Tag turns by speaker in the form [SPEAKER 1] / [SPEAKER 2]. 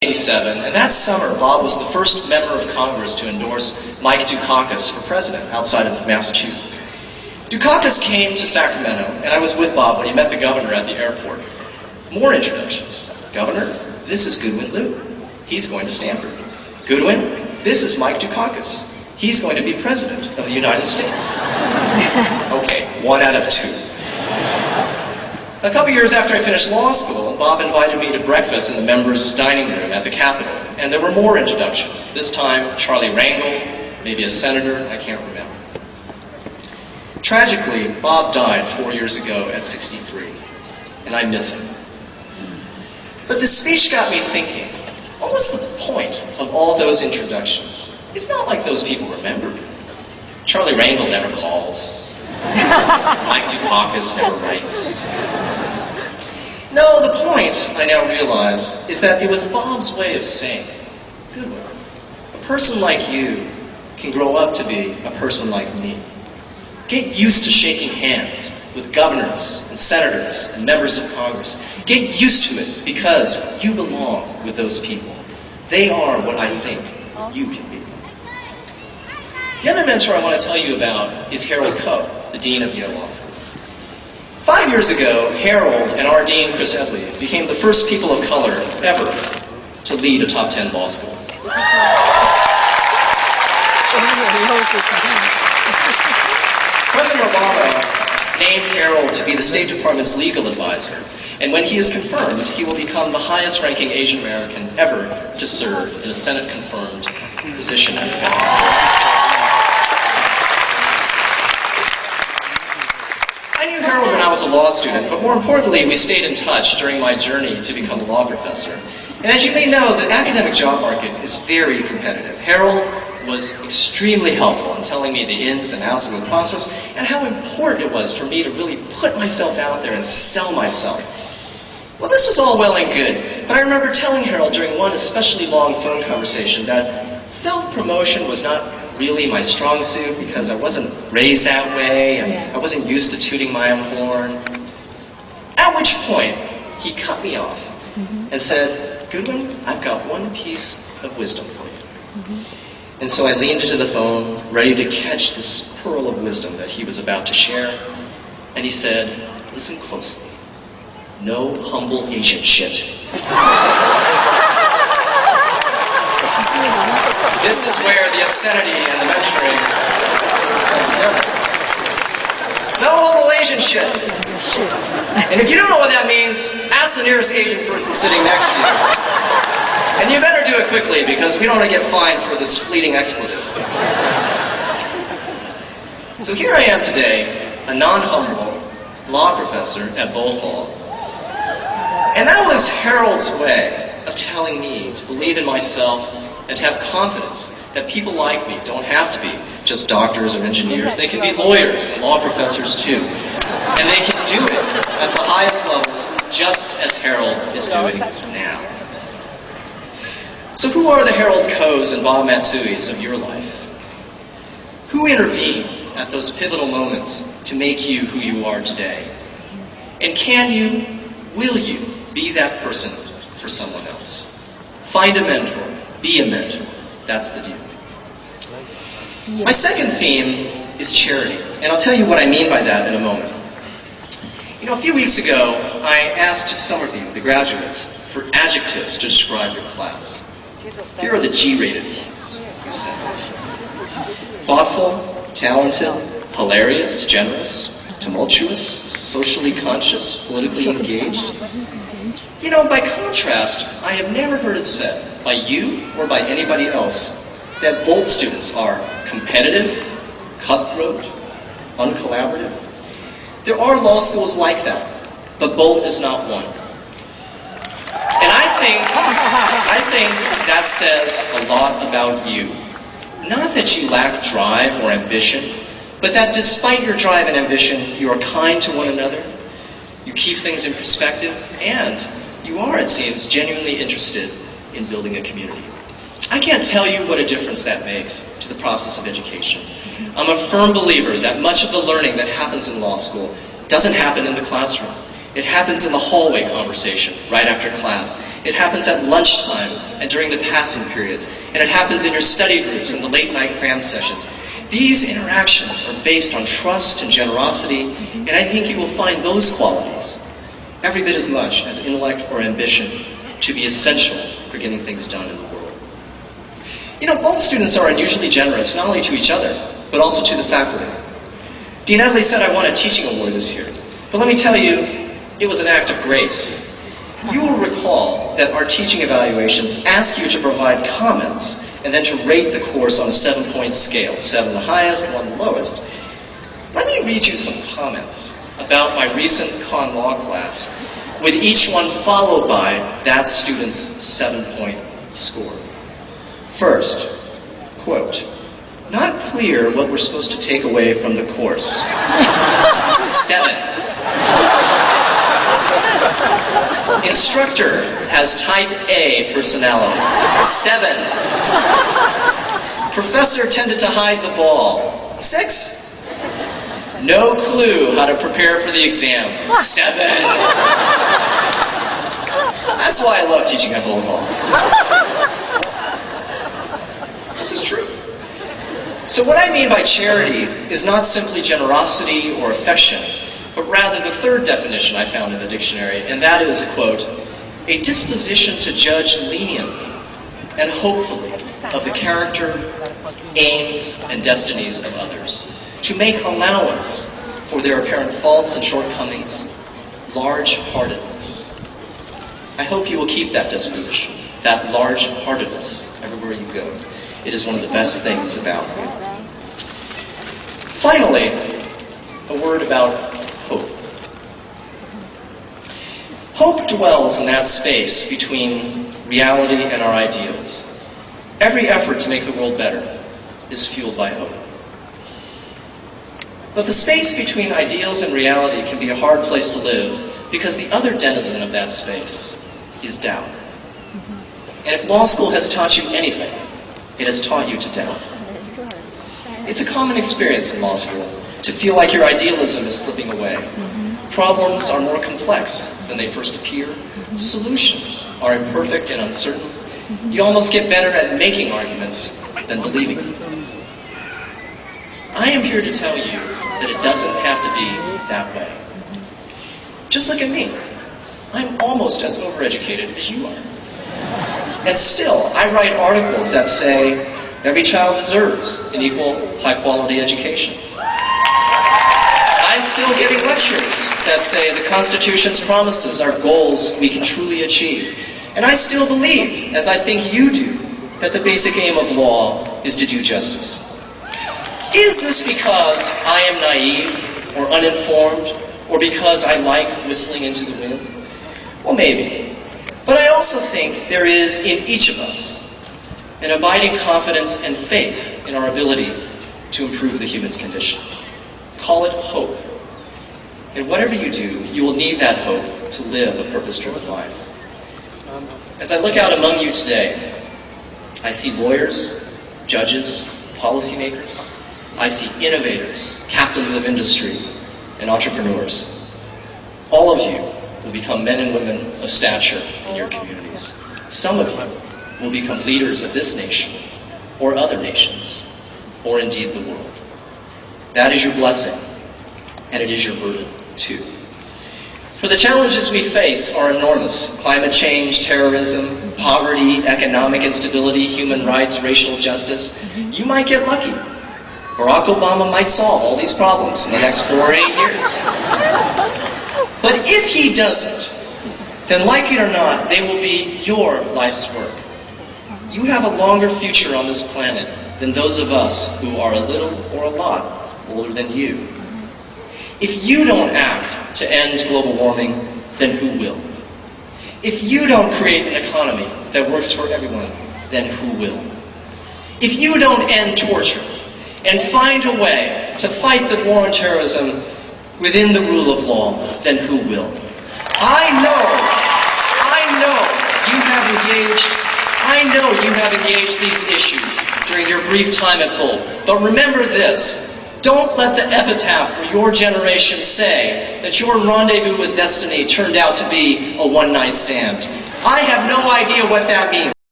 [SPEAKER 1] 1987, and that summer, Bob was the first member of Congress to endorse Mike Dukakis for president outside of Massachusetts. Dukakis came to Sacramento, and I was with Bob when he met the governor at the airport. More introductions. Governor, this is Goodwin Liu. He's going to Stanford. Goodwin, this is Mike Dukakis. He's going to be president of the United States. Okay, 1 out of 2. A couple years after I finished law school, Bob invited me to breakfast in the members' dining room at the Capitol, and there were more introductions. This time, Charlie Rangel, maybe a senator, I can't remember. Tragically, Bob died 4 years ago at 63, and I miss him. But this speech got me thinking, what was the point of all those introductions? It's not like those people remembered me. Charlie Rangel never calls. Mike Dukakis never writes. No, the point, I now realize, is that it was Bob's way of saying, Goodwin, a person like you can grow up to be a person like me. Get used to shaking hands with governors and senators and members of Congress. Get used to it because you belong with those people. They are what I think you can be. The other mentor I want to tell you about is Harold Koh, the Dean of Yale Law School. 5 years ago, Harold and our Dean, Chris Edley, became the first people of color ever to lead a top 10 law school. President Obama named Harold to be the State Department's legal advisor, and when he is confirmed, he will become the highest-ranking Asian American ever to serve in a Senate-confirmed position as governor. I knew Harold when I was a law student, but more importantly, we stayed in touch during my journey to become a law professor. And as you may know, the academic job market is very competitive. Harold was extremely helpful in telling me the ins and outs of the process and how important it was for me to really put myself out there and sell myself. Well, this was all well and good, but I remember telling Harold during one especially long phone conversation that self-promotion was not really my strong suit because I wasn't raised that way and I wasn't used to tooting my own horn. At which point, he cut me off and said, Goodwin, I've got one piece of wisdom for you. And so I leaned into the phone, ready to catch this pearl of wisdom that he was about to share. And he said, listen closely. No humble Asian shit. This is where the obscenity and the mentoring come together. No humble Asian shit. And if you don't know what that means, ask the nearest Asian person sitting next to you. And you better do it quickly because we don't want to get fined for this fleeting expletive. So here I am today, a non-humble law professor at Bolt Hall. And that was Harold's way of telling me to believe in myself and to have confidence that people like me don't have to be just doctors or engineers. They can be lawyers and law professors too. And they can do it at the highest levels just as Harold is doing now. So who are the Harold Kohs and Bob Matsuis of your life? Who intervened at those pivotal moments to make you who you are today? And will you be that person for someone else? Find a mentor. Be a mentor. That's the deal. My second theme is charity, and I'll tell you what I mean by that in a moment. You know, a few weeks ago, I asked some of you, the graduates, for adjectives to describe your class. Here are the G-rated ones. You said thoughtful, talented, hilarious, generous, tumultuous, socially conscious, politically engaged. You know, by contrast, I have never heard it said, by you or by anybody else, that Bolt students are competitive, cutthroat, uncollaborative. There are law schools like that, but Bolt is not one. And I think that says a lot about you. Not that you lack drive or ambition, but that despite your drive and ambition, you are kind to one another, you keep things in perspective, and you are, it seems, genuinely interested in building a community. I can't tell you what a difference that makes to the process of education. I'm a firm believer that much of the learning that happens in law school doesn't happen in the classroom. It happens in the hallway conversation right after class. It happens at lunchtime and during the passing periods. And it happens in your study groups and the late night cram sessions. These interactions are based on trust and generosity, and I think you will find those qualities, every bit as much as intellect or ambition, to be essential for getting things done in the world. You know, both students are unusually generous, not only to each other, but also to the faculty. Dean Edley said I won a teaching award this year, but let me tell you, it was an act of grace. You will recall that our teaching evaluations ask you to provide comments and then to rate the course on a 7-point scale, 7 the highest, 1 the lowest. Let me read you some comments about my recent Con Law class, with each one followed by that student's 7-point score. First, quote, "Not clear what we're supposed to take away from the course." 7. "Instructor has type A personality." 7. "Professor tended to hide the ball." 6. "No clue how to prepare for the exam." 7. That's why I love teaching at volleyball. This is true. So what I mean by charity is not simply generosity or affection, but rather the third definition I found in the dictionary, and that is, quote, "a disposition to judge leniently and hopefully of the character, aims, and destinies of others, to make allowance for their apparent faults and shortcomings, large-heartedness." I hope you will keep that disposition, that large-heartedness, everywhere you go. It is one of the best things about you. Finally, a word about hope. Hope dwells in that space between reality and our ideals. Every effort to make the world better is fueled by hope. But the space between ideals and reality can be a hard place to live because the other denizen of that space is doubt. And if law school has taught you anything, it has taught you to doubt. It's a common experience in law school to feel like your idealism is slipping away. Problems are more complex than they first appear. Solutions are imperfect and uncertain. You almost get better at making arguments than believing them. I am here to tell you that it doesn't have to be that way. Just look at me. I'm almost as overeducated as you are. And still, I write articles that say every child deserves an equal, high-quality education. I'm still giving lectures that say the Constitution's promises are goals we can truly achieve. And I still believe, as I think you do, that the basic aim of law is to do justice. Is this because I am naive or uninformed, or because I like whistling into the wind? Well, maybe. But I also think there is in each of us an abiding confidence and faith in our ability to improve the human condition. Call it hope. And whatever you do, you will need that hope to live a purpose-driven life. As I look out among you today, I see lawyers, judges, policymakers. I see innovators, captains of industry, and entrepreneurs. All of you will become men and women of stature in your communities. Some of you will become leaders of this nation, or other nations, or indeed the world. That is your blessing, and it is your burden, too. For the challenges we face are enormous. Climate change, terrorism, poverty, economic instability, human rights, racial justice. You might get lucky. Barack Obama might solve all these problems in the next 4 or 8 years. But if he doesn't, then like it or not, they will be your life's work. You have a longer future on this planet than those of us who are a little or a lot older than you. If you don't act to end global warming, then who will? If you don't create an economy that works for everyone, then who will? If you don't end torture and find a way to fight the war on terrorism within the rule of law, then who will? I know you have engaged these issues during your brief time at Bolt. But remember this. Don't let the epitaph for your generation say that your rendezvous with destiny turned out to be a one-night stand. I have no idea what that means.